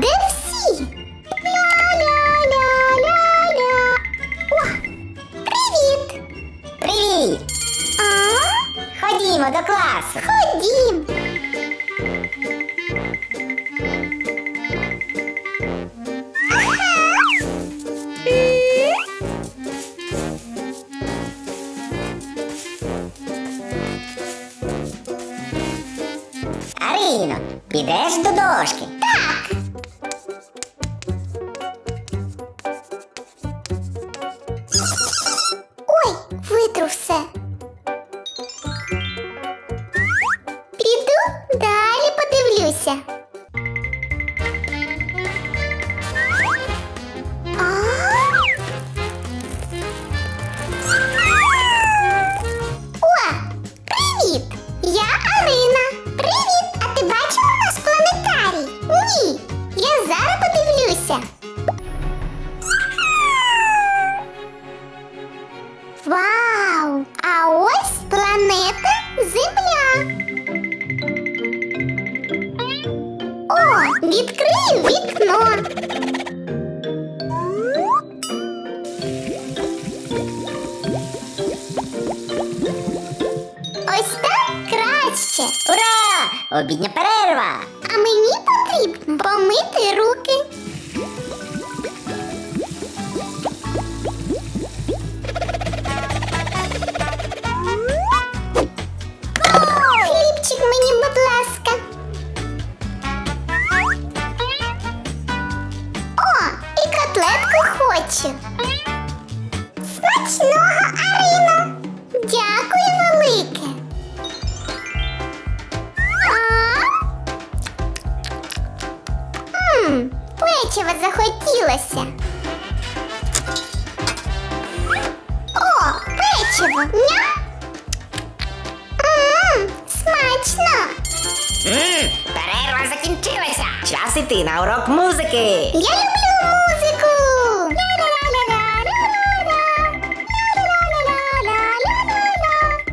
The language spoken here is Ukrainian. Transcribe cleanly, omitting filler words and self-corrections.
де всі? Ля-ля-ля-ля-ля. О, привіт! Привіт! Ходімо до класу. Ходім. Аріно, підеш до дошки? Так. Ой, витру все. Піду, далі подивлюся. О, привіт! Я Арина. Привіт! А ти бачила наш планетарій? Ні, я зараз подивлюся. Вау! А ось планета Земля. О, відкрию вікно. Ось так краще. Ура! Обідня перерва! А мені потрібно помити руки. Хлібчик мені, будь ласка. О, і котлетку хочу. Смачного, Арино. Дякую велике. Печиво захотілося. О, печиво. Ням. Смачно. Перерва закінчилася. Час іти на урок музики. Я люблю